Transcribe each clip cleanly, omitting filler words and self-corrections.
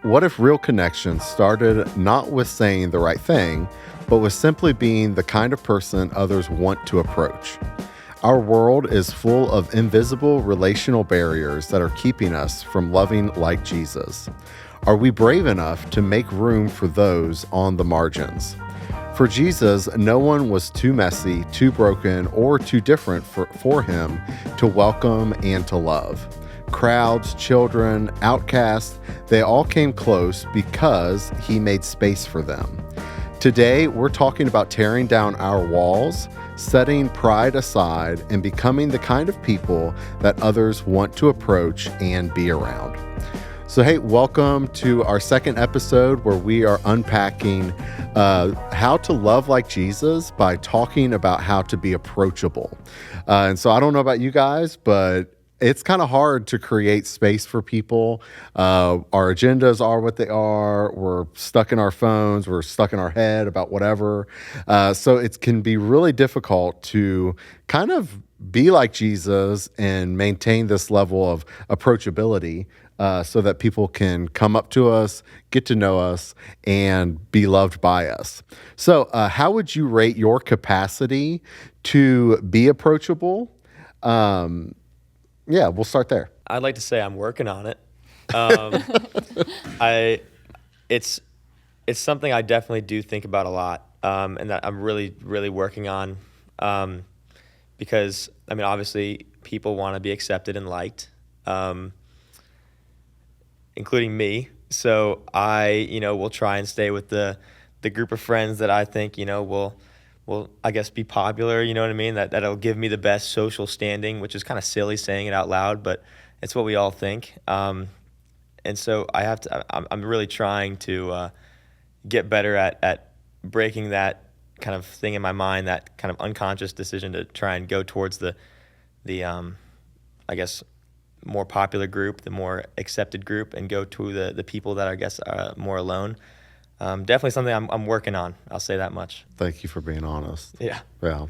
What if real connection started not with saying the right thing, but with simply being the kind of person others want to approach? Our world is full of invisible relational barriers that are keeping us from loving like Jesus. Are we brave enough to make room for those on the margins? For Jesus, no one was too messy, too broken, or too different for him to welcome and to love. Crowds, children, outcasts, they all came close because he made space for them. Today, we're talking about tearing down our walls, setting pride aside, and becoming the kind of people that others want to approach and be around. So, hey, welcome to our second episode where we are unpacking how to love like Jesus by talking about how to be approachable. And so I don't know about you guys, but it's kind of hard to create space for people. Our agendas are what they are. We're stuck in our phones. We're stuck in our head about whatever. So it can be really difficult to kind of be like Jesus and maintain this level of approachability so that people can come up to us, get to know us, and be loved by us. So how would you rate your capacity to be approachable? Yeah, we'll start there. I'd like to say I'm working on it. It's something I definitely do think about a lot, and that I'm really, really working on, because, I mean, obviously people want to be accepted and liked, including me. So I, will try and stay with the group of friends that I think, will I guess be popular, you know what I mean? That'll give me the best social standing, which is kind of silly saying it out loud, but it's what we all think. And so I'm really trying to get better at breaking that kind of thing in my mind, that kind of unconscious decision to try and go towards the I guess more popular group, the more accepted group, and go to the people that I guess are more alone. Definitely something I'm working on. I'll say that much. Thank you for being honest. Yeah. Yeah.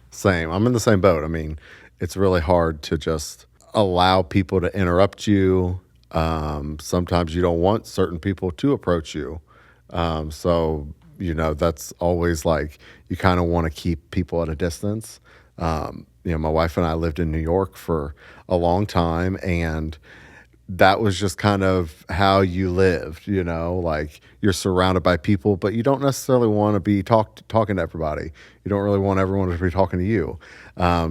Same. I'm in the same boat. I mean, it's really hard to just allow people to interrupt you. Sometimes you don't want certain people to approach you. So, that's always like you kind of want to keep people at a distance. My wife and I lived in New York for a long time, and that was just kind of how you lived, like you're surrounded by people, but you don't necessarily want to be talking to everybody. You don't really want everyone to be talking to you.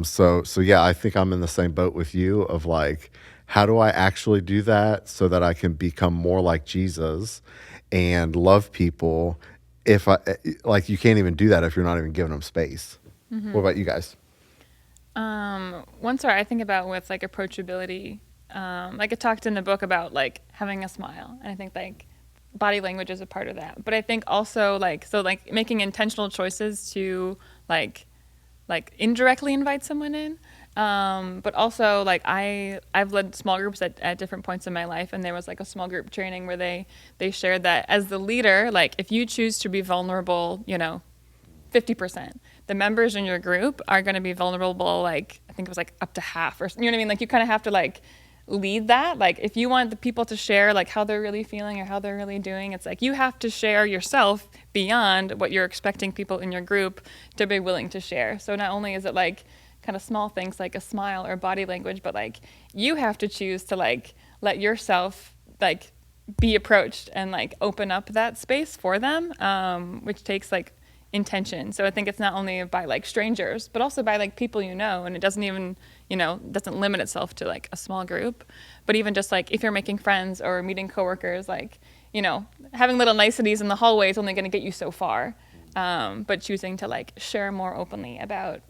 So yeah, I think I'm in the same boat with you of like, how do I actually do that so that I can become more like Jesus and love people? If you can't even do that if you're not even giving them space. Mm-hmm. What about you guys? One story I think about with like approachability, it talked in the book about like having a smile, and I think like body language is a part of that. But I think also making intentional choices to like indirectly invite someone in. But also like I've led small groups at different points in my life, and there was like a small group training where they shared that as the leader, like if you choose to be vulnerable, 50%. The members in your group are going to be vulnerable, like I think it was like up to half, or you know what I mean? Like you kind of have to like lead that. Like if you want the people to share like how they're really feeling or how they're really doing, it's like you have to share yourself beyond what you're expecting people in your group to be willing to share. So not only is it like kind of small things like a smile or body language, but like you have to choose to like let yourself like be approached and like open up that space for them, which takes like intention. So I think it's not only by like strangers, but also by like people and it doesn't even, doesn't limit itself to like a small group, but even just like if you're making friends or meeting coworkers, like, having little niceties in the hallway is only going to get you so far. But choosing to like share more openly about,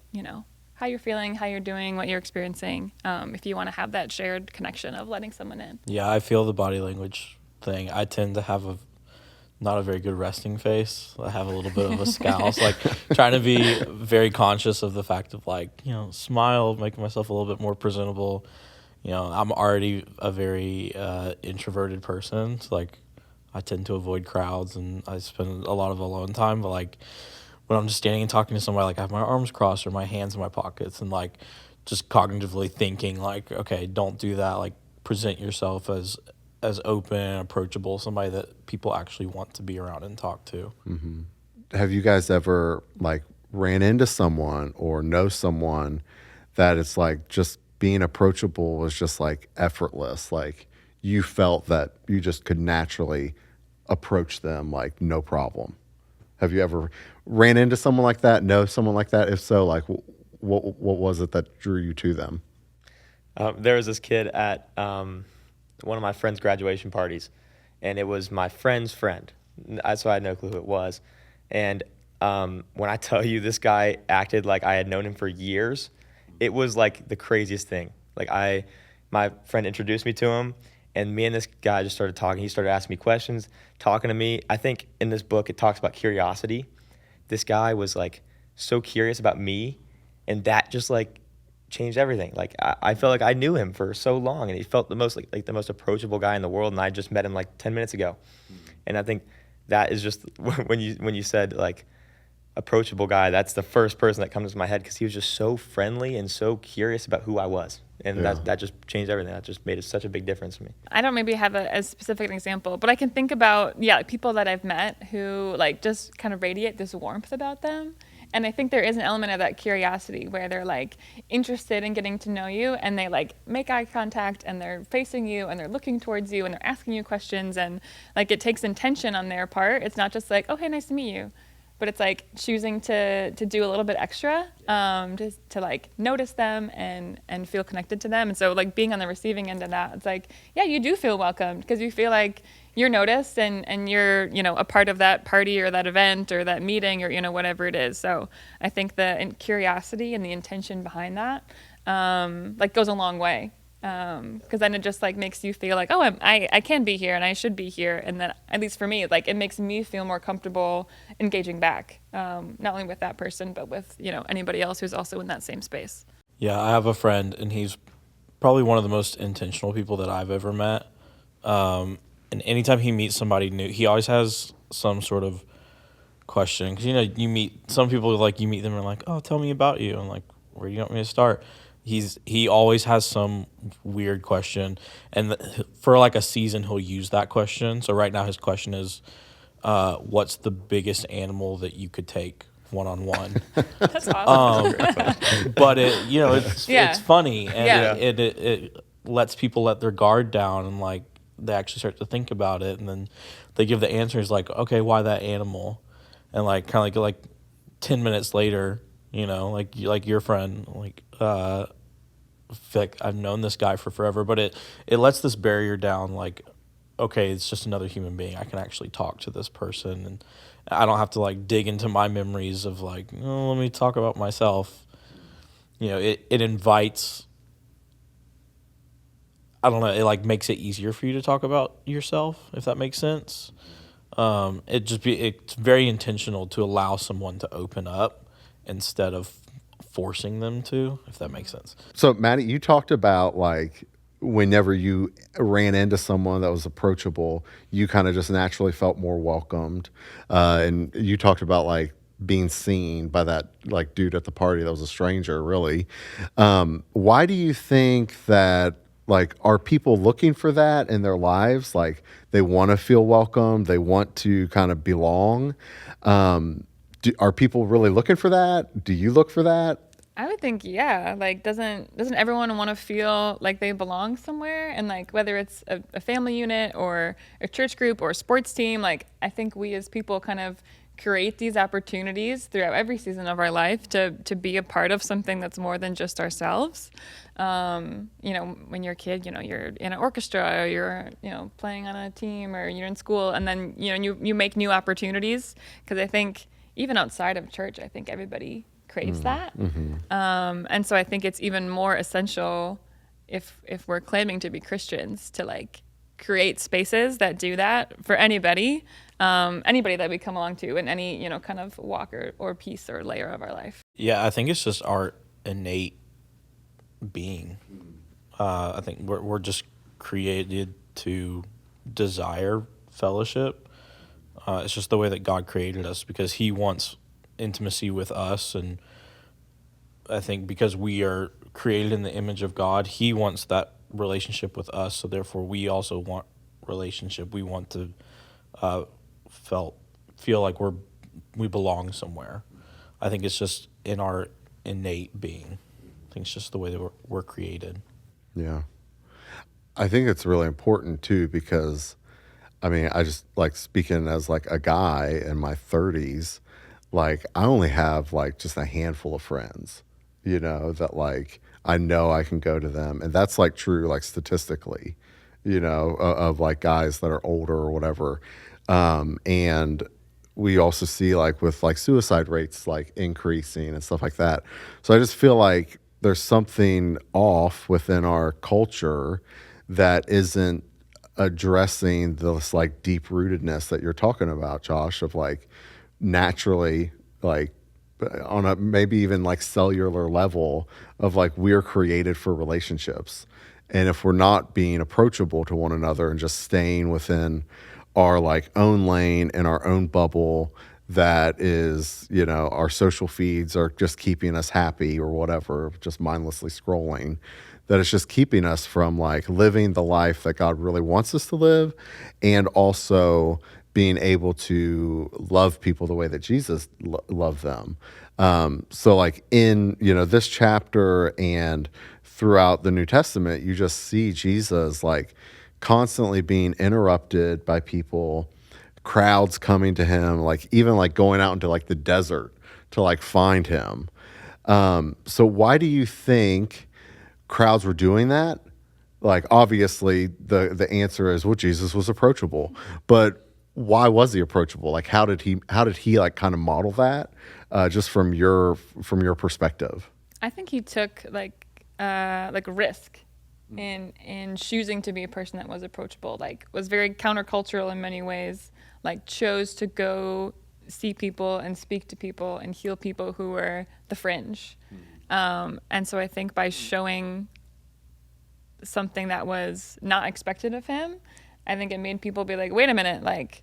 how you're feeling, how you're doing, what you're experiencing, if you want to have that shared connection of letting someone in. Yeah, I feel the body language thing. I tend to have not a very good resting face. I have a little bit of a scowl. So like trying to be very conscious of the fact of like, smile, making myself a little bit more presentable. I'm already a very introverted person. So like I tend to avoid crowds and I spend a lot of alone time. But like when I'm just standing and talking to somebody, like I have my arms crossed or my hands in my pockets and like just cognitively thinking like, okay, don't do that. Like present yourself as as open and approachable, somebody that people actually want to be around and talk to. Have you guys ever like ran into someone or know someone that it's like just being approachable was just like effortless? Like you felt that you just could naturally approach them like no problem. Have you ever ran into someone like that? Know someone like that? If so, like what was it that drew you to them? There was this kid at one of my friend's graduation parties, and it was my friend's friend. So I had no clue who it was. And when I tell you this guy acted like I had known him for years, it was like the craziest thing. Like my friend introduced me to him, and me and this guy just started talking. He started asking me questions, talking to me. I think in this book it talks about curiosity. This guy was like so curious about me, and that just like changed everything. Like I felt like I knew him for so long, and he felt the most like the most approachable guy in the world, and I just met him like 10 minutes ago. And I think that is just when you said like approachable guy, that's the first person that comes to my head, because he was just so friendly and so curious about who I was, and that just changed everything. That just made such a big difference to me. I don't maybe have a specific example, but I can think about people that I've met who like just kind of radiate this warmth about them. And I think there is an element of that curiosity where they're like interested in getting to know you, and they like make eye contact, and they're facing you, and they're looking towards you, and they're asking you questions, and like it takes intention on their part. It's not just like, oh, hey, nice to meet you. But it's like choosing to do a little bit extra, just to like notice them and feel connected to them. And so like being on the receiving end of that, it's like, yeah, you do feel welcomed, because you feel like you're noticed and you're, a part of that party or that event or that meeting or, whatever it is. So I think the curiosity and the intention behind that, like goes a long way. Because then it just like makes you feel like, oh, I can be here and I should be here. And then at least for me, like it makes me feel more comfortable engaging back, not only with that person, but with, anybody else who's also in that same space. Yeah, I have a friend, and he's probably one of the most intentional people that I've ever met. And anytime he meets somebody new, he always has some sort of question. Because, you meet some people, like you meet them and like, oh, tell me about you. And like, where do you want me to start? He always has some weird question. And for like a season, he'll use that question. So right now his question is, what's the biggest animal that you could take one-on-one? That's awesome. But it's funny, and it lets people let their guard down, and like they actually start to think about it, and then they give the answers like, okay, why that animal? And like kind of like 10 minutes later, like your friend, like feel like I've known this guy for forever, but it lets this barrier down, like, okay, it's just another human being. I can actually talk to this person, and I don't have to like dig into my memories of like, oh, let me talk about myself. It invites, I don't know, it like makes it easier for you to talk about yourself, if that makes sense. It's very intentional to allow someone to open up instead of forcing them to, if that makes sense. So Maddie, you talked about like whenever you ran into someone that was approachable, you kind of just naturally felt more welcomed. And you talked about like being seen by that like dude at the party that was a stranger, really. Why do you think that, like, are people looking for that in their lives? Like they want to feel welcome, they want to kind of belong. Are people really looking for that? Do you look for that? I would think, yeah. Like, doesn't everyone want to feel like they belong somewhere? And like, whether it's a family unit or a church group or a sports team, like, I think we as people kind of create these opportunities throughout every season of our life to be a part of something that's more than just ourselves. When you're a kid, you're in an orchestra, or you're, playing on a team, or you're in school, and then, you make new opportunities. Because I think even outside of church, I think everybody craves that. Mm-hmm. And so I think it's even more essential if we're claiming to be Christians to like create spaces that do that for anybody that we come along to in any, kind of walk or piece or layer of our life. Yeah, I think it's just our innate being. I think we're just created to desire fellowship. It's just the way that God created us, because he wants intimacy with us. And I think because we are created in the image of God, he wants that relationship with us. So therefore we also want relationship. We want to feel like we belong somewhere. I think it's just in our innate being. I think it's just the way that we're created. Yeah. I think it's really important too, because I mean, I just like speaking as like a guy in my 30s, like I only have like just a handful of friends, that like I know I can go to them. And that's like true, like statistically, of like guys that are older or whatever. And we also see like with like suicide rates like increasing and stuff like that. So I just feel like there's something off within our culture that isn't addressing this like deep rootedness that you're talking about, Josh, of like naturally, like on a maybe even like cellular level of like we're created for relationships. And if we're not being approachable to one another and just staying within our like own lane and our own bubble, that is, our social feeds are just keeping us happy or whatever, just mindlessly scrolling, that it's just keeping us from like living the life that God really wants us to live, and also being able to love people the way that Jesus loved them. So like in, this chapter and throughout the New Testament, you just see Jesus like constantly being interrupted by people, crowds coming to him, like even like going out into like the desert to like find him. So why do you think crowds were doing that? Like obviously the answer is, well, Jesus was approachable, but why was he approachable? Like how did he like kind of model that, just from your perspective? I think he took like risk in choosing to be a person that was approachable, like was very countercultural in many ways, like chose to go see people and speak to people and heal people who were the fringe. And so I think by showing something that was not expected of him, I think it made people be like, wait a minute, like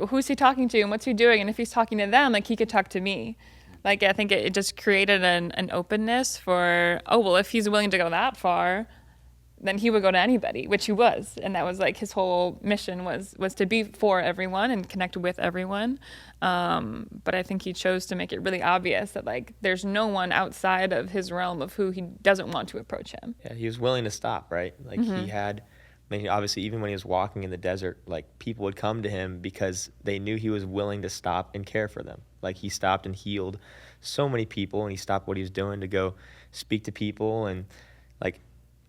who's he talking to and what's he doing? And if he's talking to them, like he could talk to me. Like I think it just created an openness for, oh, well, if he's willing to go that far, then he would go to anybody, which he was. And that was like his whole mission was to be for everyone and connect with everyone. But I think he chose to make it really obvious that like there's no one outside of his realm of who he doesn't want to approach him. Yeah, he was willing to stop, right? Like he had, I mean, obviously even when he was walking in the desert, like people would come to him because they knew he was willing to stop and care for them. Like he stopped and healed so many people, and he stopped what he was doing to go speak to people, and like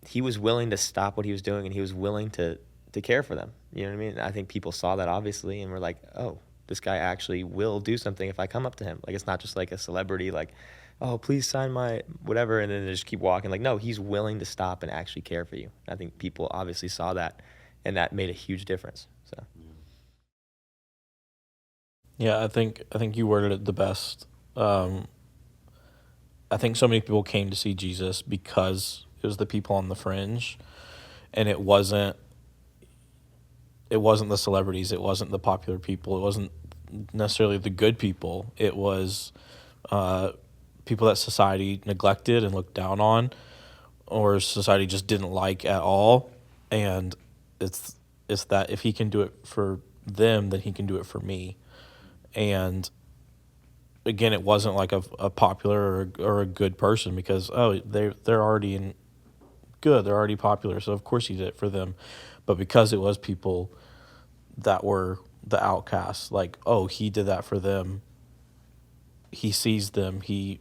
he was willing to stop what he was doing, and he was willing to care for them. You know what I mean? I think people saw that obviously and were like, oh, this guy actually will do something if I come up to him. Like it's not just like a celebrity, like, oh, please sign my whatever, and then they just keep walking. Like, no, he's willing to stop and actually care for you. I think people obviously saw that, and that made a huge difference. So Yeah, I think you worded it the best. I think so many people came to see Jesus because it was the people on the fringe, and it wasn't the celebrities, it wasn't the popular people, it wasn't necessarily the good people. It was people that society neglected and looked down on, or society just didn't like at all. And it's that if he can do it for them, then he can do it for me. And again, it wasn't like a popular or a good person, because they're already they're already popular, so of course he did it for them. But because it was people that were the outcasts, like, oh, he did that for them, he sees them, he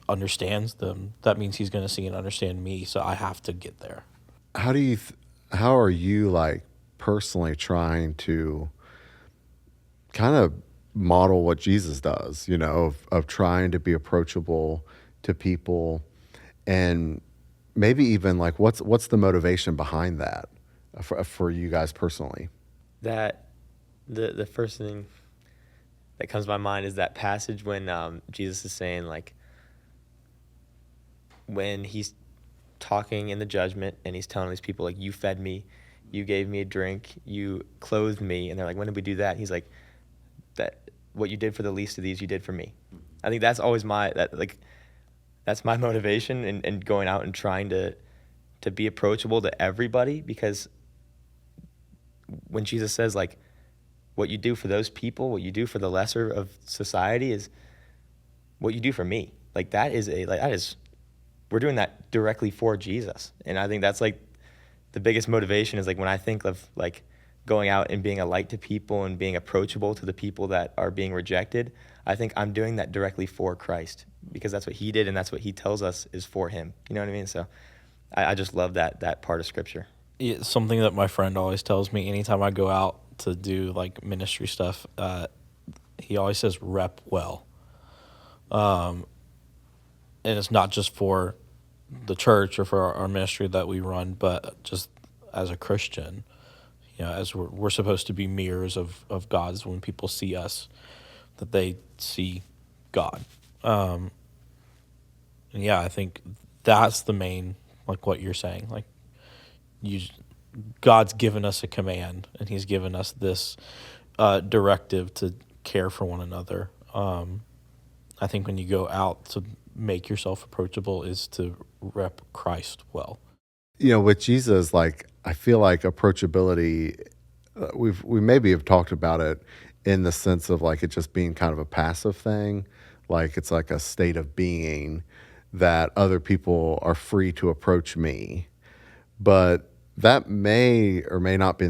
understands them, that means he's going to see and understand me, so I have to get there. How are you like personally trying to kind of model what Jesus does, of trying to be approachable to people, and maybe even like what's the motivation behind that for you guys personally? that the first thing that comes to my mind is that passage when Jesus is saying, like, when he's talking in the judgment and he's telling these people, like, you fed me, you gave me a drink, you clothed me, and they're like, when did we do that? And he's like, that what you did for the least of these, you did for me. I think that's always that's my motivation in going out and trying to be approachable to everybody, because when Jesus says, like, what you do for those people, what you do for the lesser of society is what you do for me. Like, we're doing that directly for Jesus. And I think that's like the biggest motivation is like when I think of like going out and being a light to people and being approachable to the people that are being rejected, I think I'm doing that directly for Christ because that's what he did and that's what he tells us is for him. You know what I mean? So I just love that part of scripture. It's something that my friend always tells me anytime I go out to do like ministry stuff. He always says rep well. And it's not just for the church or for our ministry that we run, but just as a Christian, as we're supposed to be mirrors of God's when people see us, that they see God. And yeah, I think that's the main, like what you're saying, like God's given us a command and he's given us this directive to care for one another. I think when you go out to make yourself approachable is to rep Christ well. With Jesus, like I feel like approachability, we maybe have talked about it in the sense of like it just being kind of a passive thing, like it's like a state of being that other people are free to approach me, but that may or may not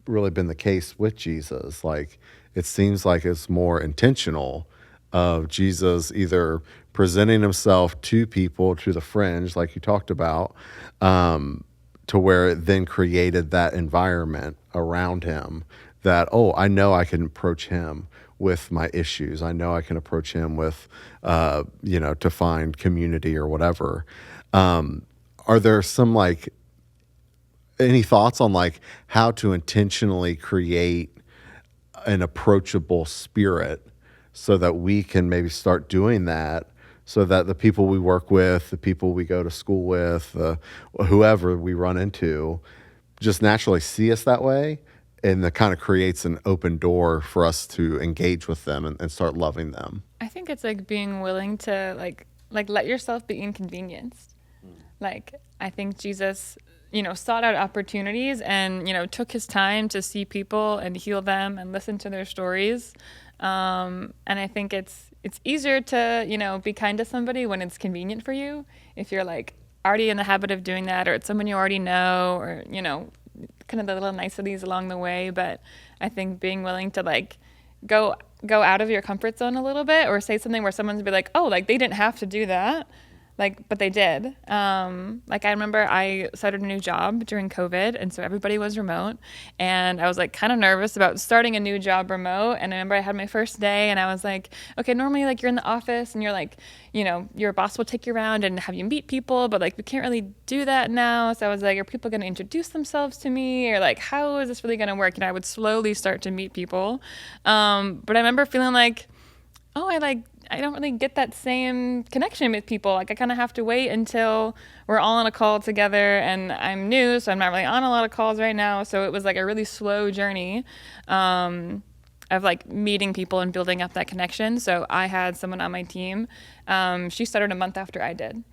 really been the case with Jesus. Like it seems like it's more intentional of Jesus either presenting himself to people, to the fringe, like you talked about, to where it then created that environment around him that, I know I can approach him with my issues. I know I can approach him with, to find community or whatever. Are there some any thoughts on how to intentionally create an approachable spirit so that we can maybe start doing that, so that the people we work with, the people we go to school with, whoever we run into, just naturally see us that way, and that kind of creates an open door for us to engage with them and start loving them? I think it's like being willing to like let yourself be inconvenienced. Like I think Jesus, sought out opportunities and, took his time to see people and heal them and listen to their stories. And I think it's easier to, be kind to somebody when it's convenient for you. If you're like already in the habit of doing that, or it's someone you already know, or, kind of the little niceties along the way. But I think being willing to go out of your comfort zone a little bit, or say something where someone's be like, oh, they didn't have to do that. But they did. I remember I started a new job during COVID, and so everybody was remote, and I was kind of nervous about starting a new job remote. And I remember I had my first day, and I was like, okay, normally you're in the office, and you're your boss will take you around and have you meet people, but we can't really do that now. So I was like, are people going to introduce themselves to me, or how is this really going to work? And I would slowly start to meet people, but I remember feeling I don't really get that same connection with people. I kind of have to wait until we're all on a call together, and I'm new, so I'm not really on a lot of calls right now. So it was a really slow journey of meeting people and building up that connection. So I had someone on my team. She started a month after I did.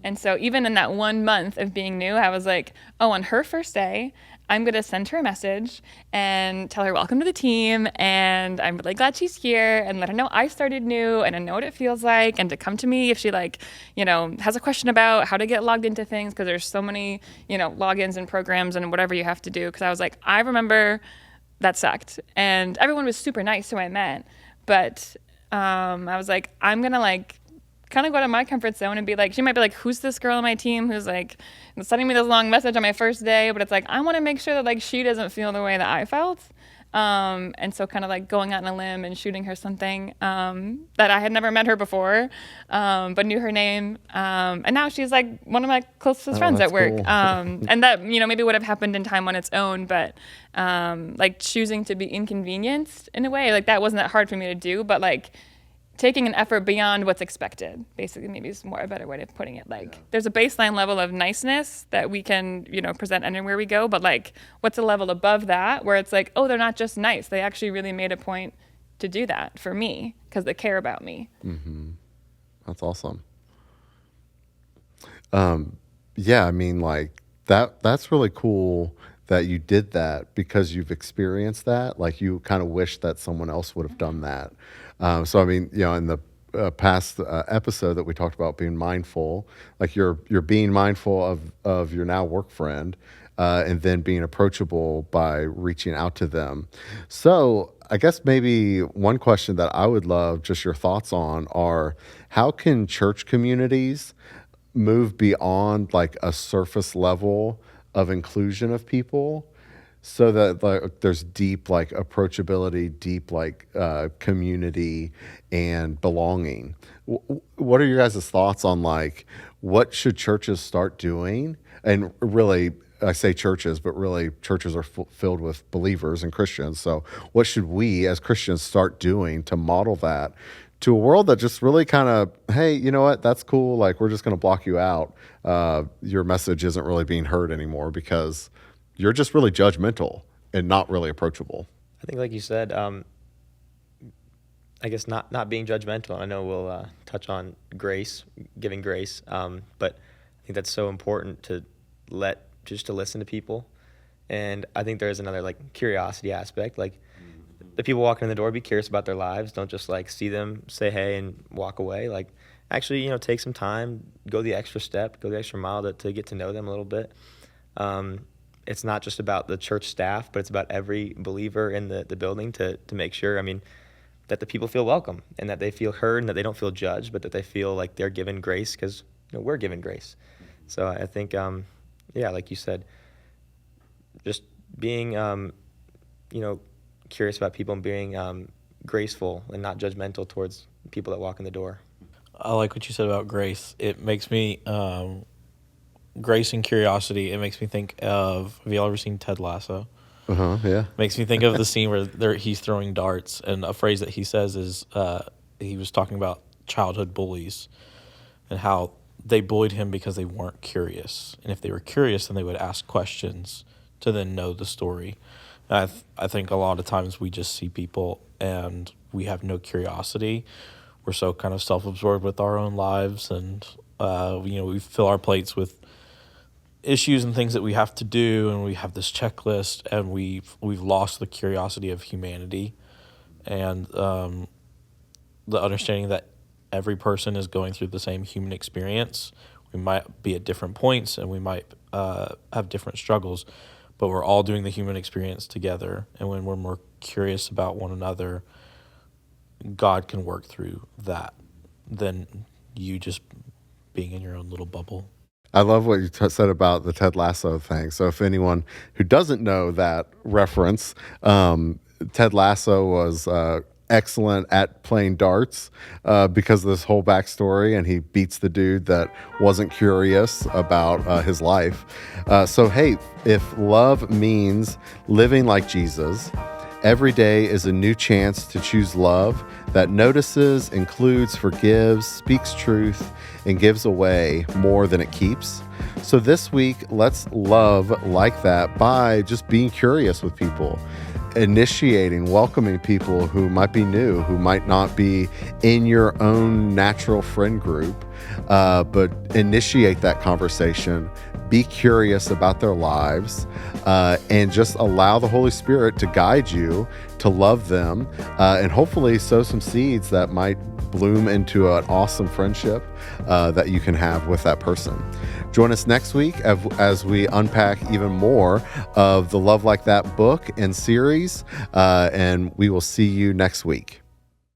And so even in that 1 month of being new, I was like, on her first day, I'm going to send her a message and tell her welcome to the team, and I'm really glad she's here, and let her know I started new and I know what it feels like, and to come to me if she has a question about how to get logged into things, because there's so many, logins and programs and whatever you have to do. Because I was like, I remember that sucked, and everyone was super nice who I met, but I was like, I'm going to kind of go out of my comfort zone and be she might be who's this girl on my team who's sending me this long message on my first day, but it's I want to make sure that she doesn't feel the way that I felt. And so kind of going out on a limb and shooting her something that I had never met her before, but knew her name. And now she's one of my closest friends at work. Cool. And that, maybe would have happened in time on its own, but choosing to be inconvenienced in a way, that wasn't that hard for me to do, but taking an effort beyond what's expected, basically, maybe is more a better way of putting it. There's a baseline level of niceness that we can, present anywhere we go, but what's a level above that where it's they're not just nice. They actually really made a point to do that for me because they care about me. Mm-hmm. That's awesome. Yeah, I mean, that's really cool that you did that because you've experienced that. Like you kind of wish that someone else would have done that. So I mean, in the past episode that we talked about being mindful, like you're being mindful of your now work friend, and then being approachable by reaching out to them. So I guess maybe one question that I would love just your thoughts on are, how can church communities move beyond like a surface level of inclusion of people, so that like there's deep like approachability, deep like community and belonging? What are your guys' thoughts on like what should churches start doing? And really, I say churches, but really churches are filled with believers and Christians. So what should we as Christians start doing to model that to a world that just really kind of, hey, you know what, that's cool. Like, we're just going to block you out. Your message isn't really being heard anymore because you're just really judgmental and not really approachable. I think, like you said, I guess not being judgmental. I know we'll touch on grace, giving grace, but I think that's so important to listen to people. And I think there's another like curiosity aspect. Like the people walking in the door, be curious about their lives. Don't just like see them, say hey, and walk away. Like actually, take some time, go the extra step, go the extra mile to get to know them a little bit. It's not just about the church staff, but it's about every believer in the building to make sure, that the people feel welcome and that they feel heard and that they don't feel judged, but that they feel like they're given grace because we're given grace. So I think, like you said, just being, curious about people and being graceful and not judgmental towards people that walk in the door. I like what you said about grace. It makes me, grace and curiosity, it makes me think of, have you ever seen Ted Lasso? Yeah. Makes me think of the scene where he's throwing darts, and a phrase that he says is, he was talking about childhood bullies and how they bullied him because they weren't curious. And if they were curious, then they would ask questions to then know the story. And I think a lot of times we just see people and we have no curiosity. We're so kind of self-absorbed with our own lives, and we fill our plates with issues and things that we have to do, and we have this checklist, and we've lost the curiosity of humanity and the understanding that every person is going through the same human experience. We might be at different points, and we might have different struggles, but we're all doing the human experience together. And when we're more curious about one another, God can work through that than you just being in your own little bubble. I love what you said about the Ted Lasso thing. So if anyone who doesn't know that reference, Ted Lasso was excellent at playing darts because of this whole backstory, and he beats the dude that wasn't curious about his life. So hey, if love means living like Jesus, every day is a new chance to choose love that notices, includes, forgives, speaks truth, and gives away more than it keeps. So this week, let's love like that by just being curious with people, initiating, welcoming people who might be new, who might not be in your own natural friend group, but initiate that conversation. Be curious about their lives, and just allow the Holy Spirit to guide you to love them, and hopefully sow some seeds that might bloom into an awesome friendship that you can have with that person. Join us next week as we unpack even more of the Love Like That book and series, and we will see you next week.